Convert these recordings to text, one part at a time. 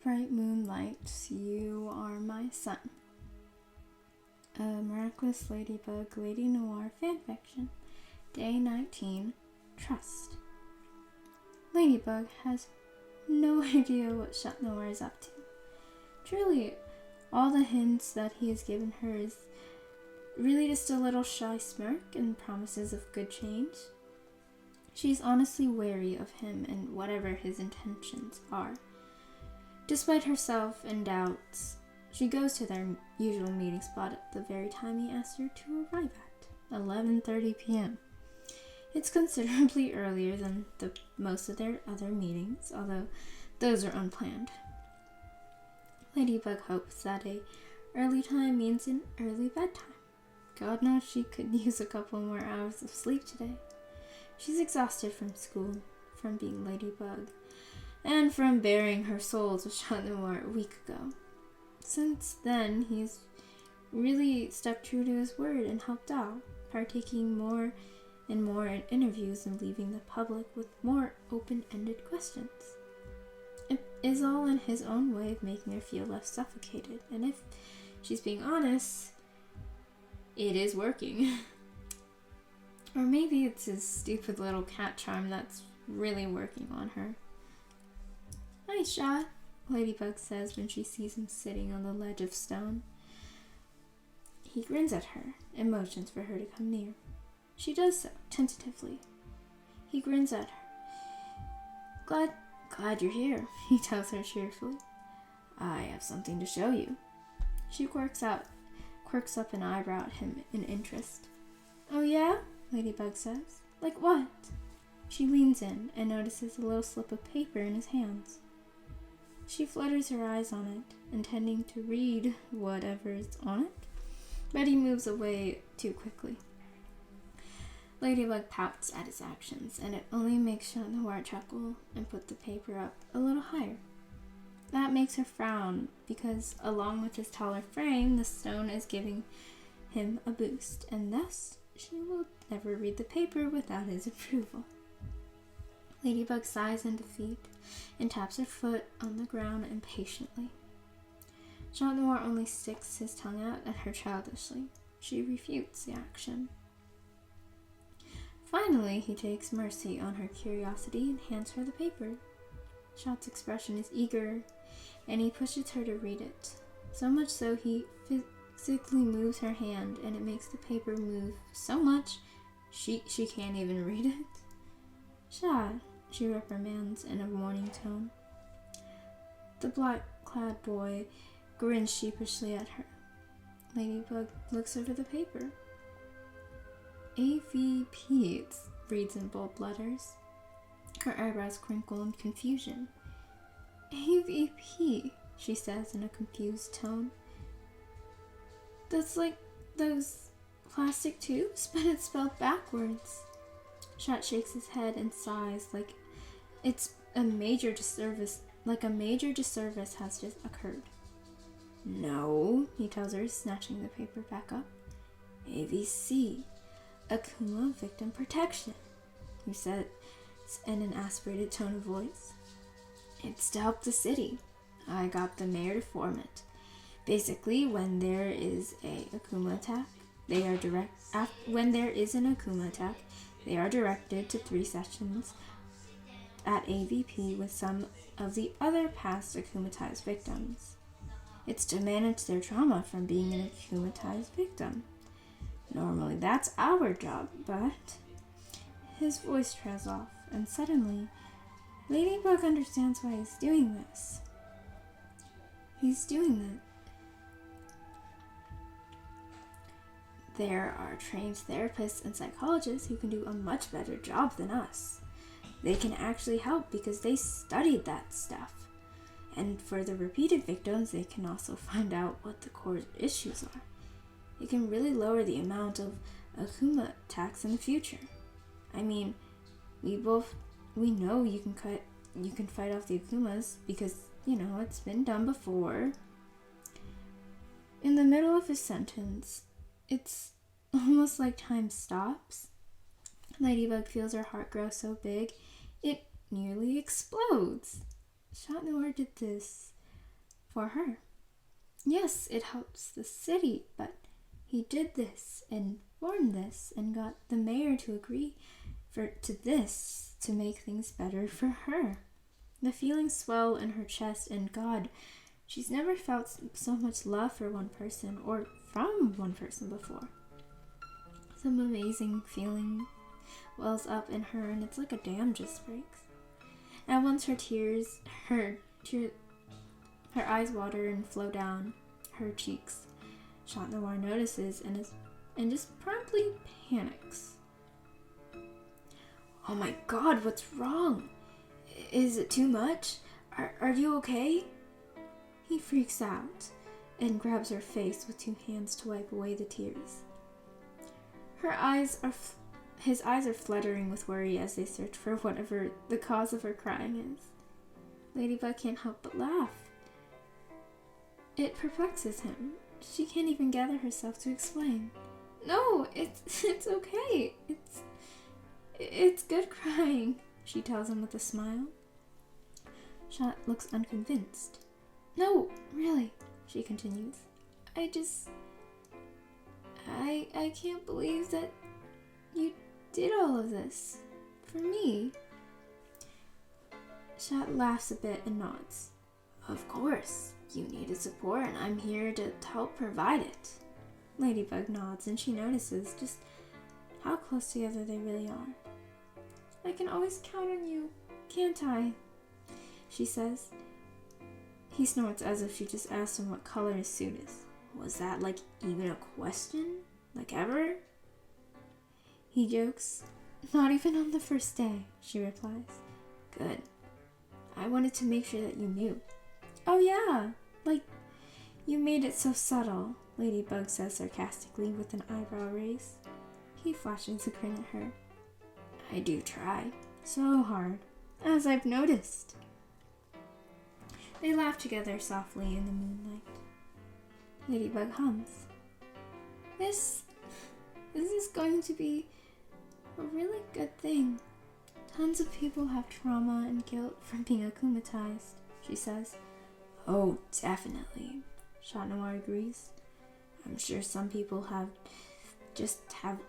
bright moonlight, you are my sun. A Miraculous Ladybug, LadyNoir fanfiction. Day 19. Trust. Ladybug has no idea what Chat Noir is up to. Truly, all the hints that he has given her is really just a little shy smirk and promises of good change. She's honestly wary of him and whatever his intentions are. Despite herself and doubts, she goes to their usual meeting spot at the very time he asked her to arrive at, 11:30 p.m. It's considerably earlier than most of their other meetings, although those are unplanned. Ladybug hopes that a early time means an early bedtime. God knows she could use a couple more hours of sleep today. She's exhausted from school, from being Ladybug, and from bearing her soul to Chat Noir a week ago. Since then, he's really stuck true to his word and helped out, partaking more and more in interviews and leaving the public with more open-ended questions. It is all in his own way of making her feel less suffocated, and if she's being honest, it is working. Or maybe it's his stupid little cat charm that's really working on her. "Hi, Chat," Ladybug says when she sees him sitting on the ledge of stone. He grins at her and motions for her to come near. She does so, tentatively. He grins at her. Glad you're here," he tells her cheerfully. "I have something to show you." She quirks up an eyebrow at him in interest. "Oh yeah?" Ladybug says. "Like what?" She leans in and notices a little slip of paper in his hands. She flutters her eyes on it, intending to read whatever is on it, but he moves away too quickly. Ladybug pouts at his actions, and it only makes Chat Noir chuckle and put the paper up a little higher. That makes her frown, because along with his taller frame, the stone is giving him a boost, and thus she will never read the paper without his approval. Ladybug sighs in defeat and taps her foot on the ground impatiently. Chat Noir only sticks his tongue out at her childishly. She refutes the action. Finally, he takes mercy on her curiosity and hands her the paper. Chat's expression is eager, and he pushes her to read it. So much so he physically moves her hand, and it makes the paper move so much she can't even read it. "Chat," she reprimands in a warning tone. The black-clad boy grins sheepishly at her. Ladybug looks over the paper. "AVP," it reads in bold letters. Her eyebrows crinkle in confusion. "AVP," she says in a confused tone. "That's like those plastic tubes, but it's spelled backwards." Chat shakes his head and sighs like a major disservice has just occurred. "No," he tells her, snatching the paper back up. "AVC. Akuma Victim Protection," he said in an aspirated tone of voice. "It's to help the city. I got the mayor to form it. Basically, when there is an Akuma attack, they are directed to 3 sessions at AVP with some of the other past akumatized victims. It's to manage their trauma from being an akumatized victim. Normally that's our job, but..." His voice trails off, and suddenly, Ladybug understands why he's doing this. He's doing that. There are trained therapists and psychologists who can do a much better job than us. They can actually help because they studied that stuff. And for the repeated victims, they can also find out what the core issues are. It can really lower the amount of Akuma attacks in the future. I mean, we know you can fight off the Akumas because, it's been done before." In the middle of his sentence, it's almost like time stops. Ladybug feels her heart grow so big, it nearly explodes. Chat Noir did this for her. Yes, it helps the city, but he did this and warned this and got the mayor to agree to this to make things better for her. The feelings swell in her chest, and God, she's never felt so much love for one person or from one person before. Some amazing feeling wells up in her, and it's like a dam just breaks. At once her eyes water and flow down her cheeks. Chat Noir notices and just promptly panics. Oh my God, what's wrong? Is it too much? Are you okay? He freaks out and grabs her face with 2 hands to wipe away the tears. His eyes are fluttering with worry as they search for whatever the cause of her crying is. Ladybug can't help but laugh. It perplexes him. She can't even gather herself to explain. No, it's okay. It's good crying, she tells him with a smile. Shot looks unconvinced. No, really, she continues. I can't believe that you did all of this for me. Shot laughs a bit and nods. Of course, you needed support and I'm here to help provide it. Ladybug nods and she notices just how close together they really are. I can always count on you, can't I? She says. He snorts as if she just asked him what color his suit is. Was that like even a question? Like ever? He jokes. Not even on the first day, she replies. Good. I wanted to make sure that you knew. Oh yeah, like you made it so subtle, Ladybug says sarcastically with an eyebrow raise. He flashes a grin at her. I do try. So hard. As I've noticed. They laugh together softly in the moonlight. Ladybug hums. This is going to be a really good thing. Tons of people have trauma and guilt from being akumatized, she says. Oh, definitely, Chat Noir agrees. I'm sure some people have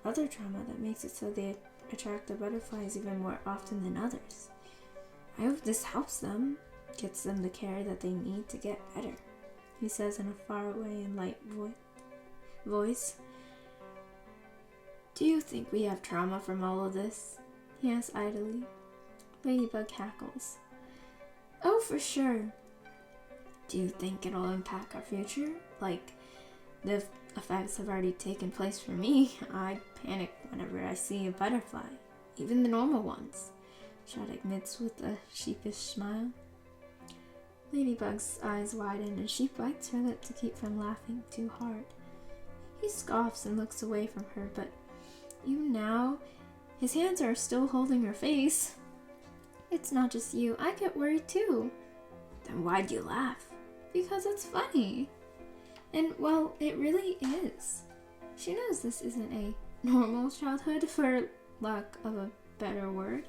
other trauma that makes it so they attract the butterflies even more often than others. I hope this helps them, gets them the care that they need to get better, he says in a faraway and light voice. Do you think we have trauma from all of this? He asks idly. Ladybug cackles. Oh, for sure. Do you think it'll impact our future? Like, the effects have already taken place for me. I panic whenever I see a butterfly, even the normal ones, Shot admits with a sheepish smile. Ladybug's eyes widen and she bites her lip to keep from laughing too hard. He scoffs and looks away from her, but even now, his hands are still holding her face. It's not just you. I get worried too. Then why'd you laugh? Because it's funny. And, well, it really is. She knows this isn't a normal childhood, for lack of a better word.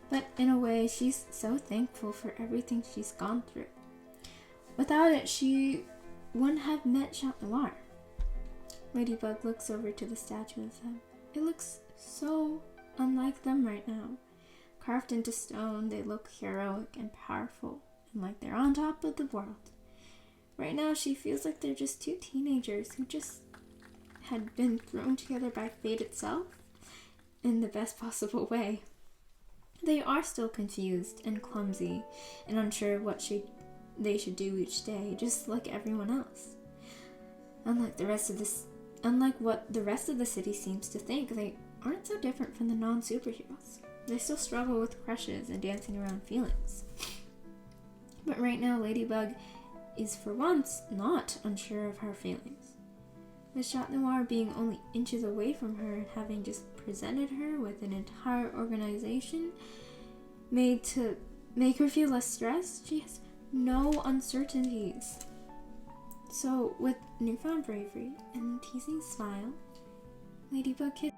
But in a way, she's so thankful for everything she's gone through. Without it, she wouldn't have met Chat Noir. Ladybug looks over to the statue of them. It looks so unlike them right now. Carved into stone, they look heroic and powerful, and like they're on top of the world. Right now, she feels like they're just 2 teenagers who just had been thrown together by fate itself in the best possible way. They are still confused and clumsy and unsure of what they should do each day, just like everyone else. Unlike what the rest of the city seems to think, they aren't so different from the non-superheroes. They still struggle with crushes and dancing around feelings. But right now, Ladybug is for once not unsure of her feelings. With Chat Noir being only inches away from her and having just presented her with an entire organization made to make her feel less stressed, she has no uncertainties. So, with newfound bravery and a teasing smile, Ladybug kisses